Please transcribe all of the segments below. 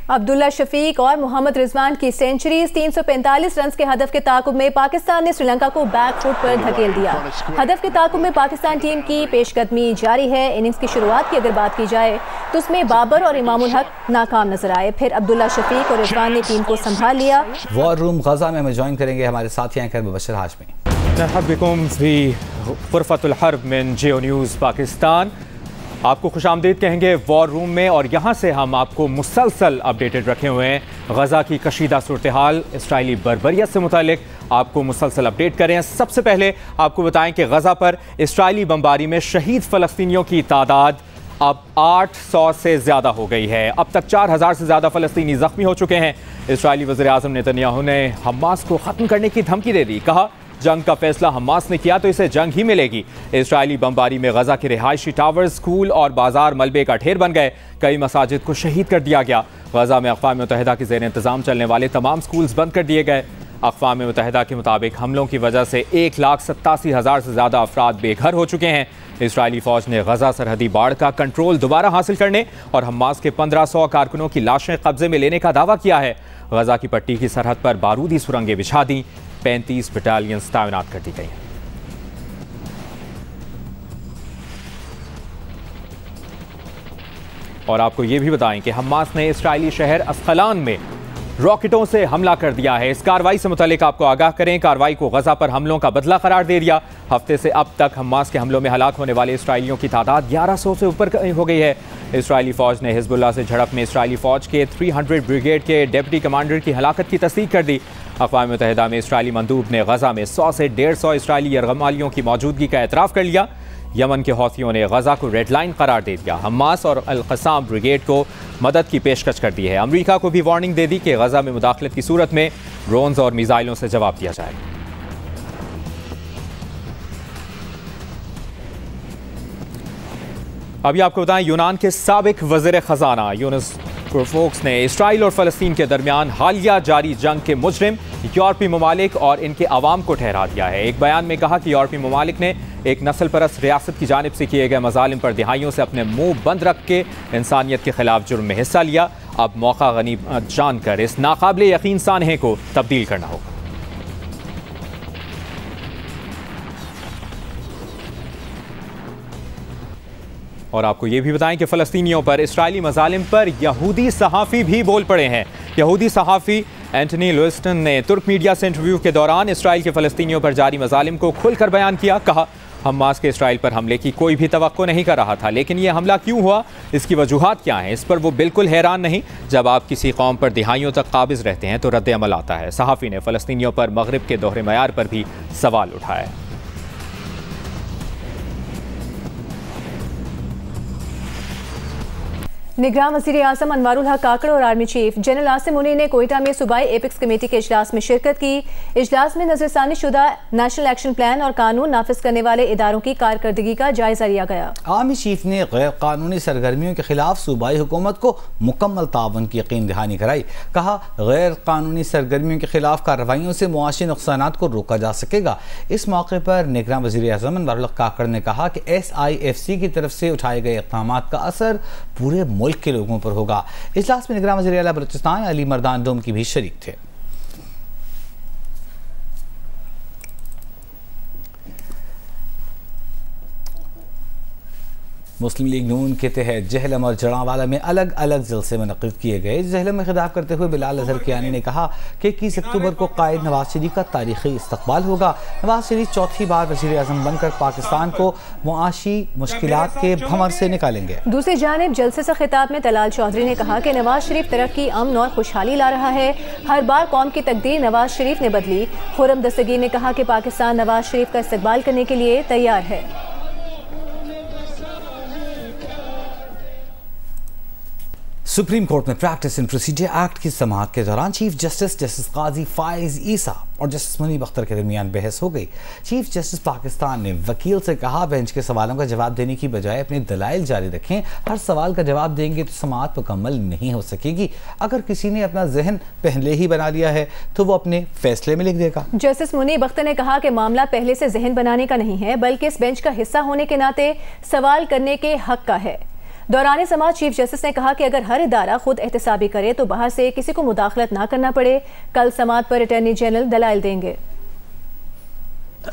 अब्दुल्ला शफीक और मोहम्मद रिजवान की centuries, 345 run के हदफ के ताकुब में पाकिस्तान ने श्रीलंका को बैकफुट पर धकेल दिया। हदफ के ताकुब में पाकिस्तान टीम की पेशकदमी जारी है। इनिंग्स की शुरुआत की अगर बात की जाए तो उसमें बाबर और इमामुल हक नाकाम नजर आए, फिर अब्दुल्ला शफीक और रिजवान ने टीम को संभाल लिया। वॉर रूम गजा में हमें ज्वाइन करेंगे हमारे साथी एंकर मुबशर हाशमी। ग़ुरफ़तुल हर्ब मिन जियो न्यूज़ पाकिस्तान, आपको खुशामदीद कहेंगे वॉर रूम में, और यहाँ से हम आपको मुसलसल अपडेटेड रखे हुए हैं। गज़ा की कशीदा सूरत हाल, इसराइली बर्बरियत से मुतालिक आपको मुसलसल अपडेट करें। सबसे पहले आपको बताएं कि गज़ा पर इसराइली बमबारी में शहीद फ़लस्तीनियों की तादाद अब 800 से ज़्यादा हो गई है। अब तक 4000 से ज़्यादा फ़लस्तीनी ज़ख्मी हो चुके हैं। इसराइली वज़ीर-ए-आज़म नेतन्याहू ने हमास को ख़त्म करने की धमकी दे दी। कहा, जंग का फैसला हमास ने किया तो इसे जंग ही मिलेगी। इसराइली बमबारी में गजा के रिहायशी टावर, स्कूल और बाजार मलबे का ढेर बन गए। कई मसाजिद को शहीद कर दिया गया। गजा में अक़वाम मुत्तहिदा के ज़ेर इंतज़ाम चलने वाले तमाम स्कूल्स बंद कर दिए गए। अक़वाम मुत्तहिदा के मुताबिक हमलों की वजह से 1,87,000 से ज़्यादा अफराद बेघर हो चुके हैं। इसराइली फ़ौज ने गजा सरहदी बाढ़ का कंट्रोल दोबारा हासिल करने और हमास के 1500 कारकुनों की लाशें कब्जे में लेने का दावा किया है। गजा की पट्टी की सरहद पर बारूदी सुरंगें बिछा दी। 35 बटालियंस तैनात कर दी गई हैं। और आपको यह भी बताएं कि हमास ने इसराइली शहर अस्कलान में रॉकेटों से हमला कर दिया है। इस कार्रवाई से मुतालिक आपको आगाह करें, कार्रवाई को गजा पर हमलों का बदला करार दे दिया। हफ्ते से अब तक हमास के हमलों में हलाक होने वाले इसराइलियों की तादाद 1100 से ऊपर हो गई है। इसराइली फ़ौज ने हिजबुल्लाह से झड़प में इसराइली फ़ौज के 300 ब्रिगेड के डिप्टी कमांडर की हलाकत की तस्दीक कर दी। अक़वाम मुत्तहिदा में इसराइली मंदूब ने गजा में 100 से 150 इसराइली यरगमालियों की मौजूदगी का एतराफ़ कर लिया। यमन के हौथियों ने गजा को रेड लाइन करार दे दिया। हमास और अल-क़साम ब्रिगेड को मदद की पेशकश कर दी है। अमरीका को भी वार्निंग दे दी कि गजा में मुदाखलत की सूरत में ड्रोन्स और मिसाइलों से जवाब दिया जाएगा। अभी आपको बताएं, यूनान के साबिक वज़ीर ख़ज़ाना यूनुस कुरफ़ोक्स ने इसराइल और फ़लस्तीन के दरमियान हालिया जारी जंग के मुजरिम यूरोपीय ममालिक और इनके अवाम को ठहरा दिया है। एक बयान में कहा कि यूरोपीय ममालिक ने एक नस्ल परस्त रियासत की जानिब से किए गए मज़ालिम पर दिहाइयों से अपने मुंह बंद रख के इंसानियत के खिलाफ जुर्म में हिस्सा लिया। अब मौका गनीमत जानकर इस नाकाबिले यकीन सानहे को तब्दील करना होगा। और आपको ये भी बताएं कि फ़लस्तीनियों पर इसराइली मज़ालिम पर यहूदी सहाफ़ी भी बोल पड़े हैं। यहूदी सहाफ़ी एंटनी लुइस्टन ने तुर्क मीडिया से इंटरव्यू के दौरान इसराइल के फ़लस्तीनियों पर जारी मज़ालिम को खुलकर बयान किया। कहा, हमास के इसराइल पर हमले की कोई भी तवक्को नहीं कर रहा था, लेकिन यह हमला क्यों हुआ, इसकी वजूहात क्या हैं, इस पर वो बिल्कुल हैरान नहीं। जब आप किसी कौम पर दिहाइयों तक काबिज़ रहते हैं तो रद्द अमल आता है। सहाफ़ी ने फ़लस्तीनियों पर मगरिब के दोहरे मयार पर भी सवाल उठाया। निगरान वज़ीर-ए-आज़म अनवारुल हक काकड़ और army chief general Asim Munir ने कोयटा में सूबाई एपिक्स कमेटी के इजलास में शिरकत की। इजलास में नजरसानी शुदा नेशनल एक्शन प्लान और कानून नाफिज करने वाले इदारों की कारकर्दगी का जायजा लिया गया। आर्मी चीफ ने गैर कानूनी सरगर्मियों के खिलाफ सूबाई हुकूमत को मुकम्मल ताउन की यकीन दहानी कराई। कहा, गैर कानूनी सरगर्मियों के खिलाफ कार्रवाइयों से मुआशी नुकसानात को रोका जा सकेगा। इस मौके पर निगरान वज़ीर-ए-आज़म अनवारुल हक काकड़ ने कहा कि SIFC की तरफ से उठाए गए इक़दाम का असर पूरे मुल्क के लोगों पर होगा। इजलास में निगरान वज़ीर आला बलूचिस्तान अली मर्दान डोम की भी शरीक थे। मुस्लिम लीग नून के तहत जहलम और जड़ावाला में अलग अलग जलसे मुनक़िद किए गए। जहलम में खिताब करते हुए बिलाल अज़हर कियानी ने कहा कि 21 अक्टूबर को कायद नवाज शरीफ का तारीख़ी इस्तक़बाल होगा। नवाज शरीफ चौथी बार वज़ीर-ए-आज़म बनकर पाकिस्तान को मुआशी मुश्किलात के भंवर से निकालेंगे। दूसरी जानिब जलसे से खिताब में तलाल चौधरी ने कहा कि नवाज शरीफ तरक्की, अमन और खुशहाली ला रहा है। हर बार कौम की तकदीर नवाज शरीफ ने बदली। खुर्रम दस्तगीर ने कहा कि पाकिस्तान नवाज शरीफ का इस्तक़बाल करने के लिए तैयार है। सुप्रीम कोर्ट में प्रैक्टिस एंड प्रोसीजर एक्ट की समाअत के दौरान चीफ जस्टिस काजी फाइज ईसा और जस्टिस मुनीब अख्तर के दरमियान बहस हो गई। चीफ जस्टिस पाकिस्तान ने वकील से कहा, बेंच के सवालों का जवाब देने की बजाय अपने दलाइल जारी रखें। हर सवाल का जवाब देंगे तो समाअत मुकम्मल नहीं हो सकेगी। अगर किसी ने अपना जहन पहले ही बना लिया है तो वो अपने फैसले में लिख देगा। जस्टिस मुनीब अख्तर ने कहा कि मामला पहले से जहन बनाने का नहीं है, बल्कि इस बेंच का हिस्सा होने के नाते सवाल करने के हक का है। दौरान समाअत चीफ जस्टिस ने कहा कि अगर हर इदारा खुद एहतसाबी करे तो बाहर से किसी को मुदाखलत ना करना पड़े। कल समाअत पर अटॉर्नी जनरल दलाइल देंगे।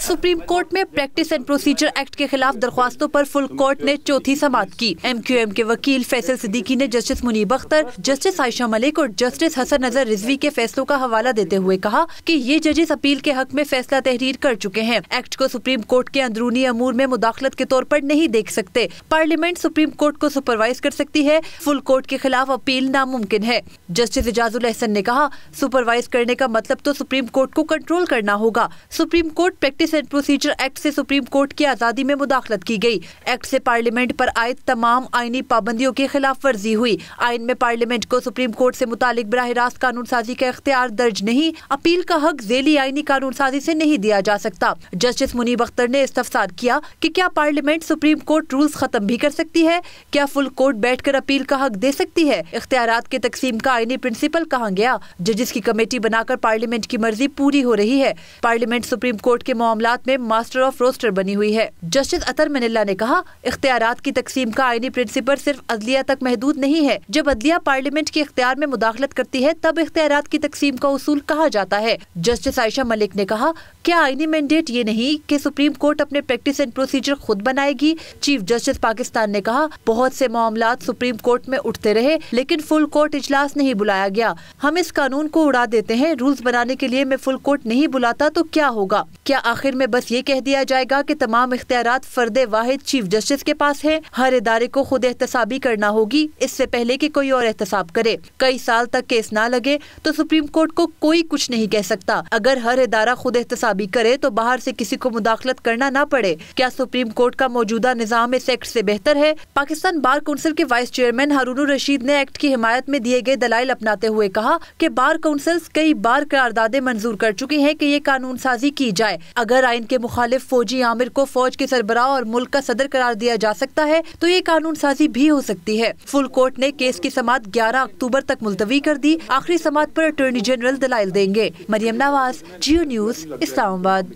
सुप्रीम कोर्ट में प्रैक्टिस एंड प्रोसीजर एक्ट के खिलाफ दरख्वास्तों पर फुल कोर्ट ने चौथी समाअत की। MQM के वकील फैसल सिद्दीकी ने जस्टिस मुनीब अख्तर, जस्टिस आयशा मलिक और जस्टिस हसन नजर रिजवी के फैसलों का हवाला देते हुए कहा कि ये जजेस अपील के हक में फैसला तहरीर कर चुके हैं। एक्ट को सुप्रीम कोर्ट के अंदरूनी अमूर में मुदाखलत के तौर पर नहीं देख सकते। पार्लियामेंट सुप्रीम कोर्ट को सुपरवाइज कर सकती है। फुल कोर्ट के खिलाफ अपील नामुमकिन है। जस्टिस इजाजुल एहसन ने कहा, सुपरवाइज करने का मतलब तो सुप्रीम कोर्ट को कंट्रोल करना होगा। Supreme court practice and procedure act से सुप्रीम कोर्ट की आजादी में मुदाखलत की गई। एक्ट से पार्लियामेंट पर आयद तमाम आईनी पाबंदियों की खिलाफ वर्जी हुई। आइन में पार्लियामेंट को सुप्रीम कोर्ट से मुतालिक बराह रास्त कानून साजी का इख्तियार दर्ज नहीं। अपील का हक झेली आईनी कानून साजी से नहीं दिया जा सकता। जस्टिस मुनीब अख्तर ने इस्तफसार किया कि क्या पार्लियामेंट सुप्रीम कोर्ट रूल्स खत्म भी कर सकती है? क्या फुल कोर्ट बैठकर अपील का हक दे सकती है? इख्तियारात के तकसीम का आईनी प्रिंसिपल कहाँ गया? जजेस की कमेटी बनाकर पार्लियामेंट की मर्जी पूरी हो रही है। पार्लियामेंट सुप्रीम कोर्ट के मामलात में मास्टर ऑफ रोस्टर बनी हुई है। जस्टिस अतर मनिल्ला ने कहा, इख्तियारात की तकसीम का आईनी प्रिंसिपल सिर्फ अदलिया तक महदूद नहीं है। जब अदलिया पार्लियामेंट के इख्तियार में मुदाखलत करती है तब इख्तियारात की तकसीम का उसूल कहा जाता है। जस्टिस आयशा मलिक ने कहा, क्या आईनी मैंडेट ये नहीं कि सुप्रीम कोर्ट अपने प्रैक्टिस एंड प्रोसीजर खुद बनाएगी? चीफ जस्टिस पाकिस्तान ने कहा, बहुत से मामलात सुप्रीम कोर्ट में उठते रहे लेकिन फुल कोर्ट इजलास नहीं बुलाया गया। हम इस कानून को उड़ा देते हैं। रूल्स बनाने के लिए मैं फुल कोर्ट नहीं बुलाता तो क्या होगा? क्या आखिर में बस ये कह दिया जाएगा कि तमाम इख्तियारात फर्दे वाहिद चीफ जस्टिस के पास है? हर इदारे को खुद एहतसाबी करना होगी इससे पहले कि कोई और एहतसाब करे। कई साल तक केस ना लगे तो सुप्रीम कोर्ट को कोई कुछ नहीं कह सकता। अगर हर इदारा खुद एहतसाबी करे तो बाहर से किसी को मुदाखलत करना ना पड़े। क्या सुप्रीम कोर्ट का मौजूदा निजाम इस एक्ट से बेहतर है? पाकिस्तान बार काउंसिल के वाइस चेयरमैन हारून रशीद ने एक्ट की हिमायत में दिए गए दलाइल अपनाते हुए कहा कि बार काउंसिल कई बार करारदादे मंजूर कर चुकी है कि ये कानून साजी की जाए। अगर आइन के मुखालिफ फौजी आमिर को फौज के सरबराह और मुल्क का सदर करार दिया जा सकता है तो ये कानून साजी भी हो सकती है। फुल कोर्ट ने केस की समाअत 11 अक्टूबर तक मुलतवी कर दी। आखिरी समाअत पर अटॉर्नी जनरल दलाइल देंगे। मरियम नवाज, जियो न्यूज़, इस्लामाबाद।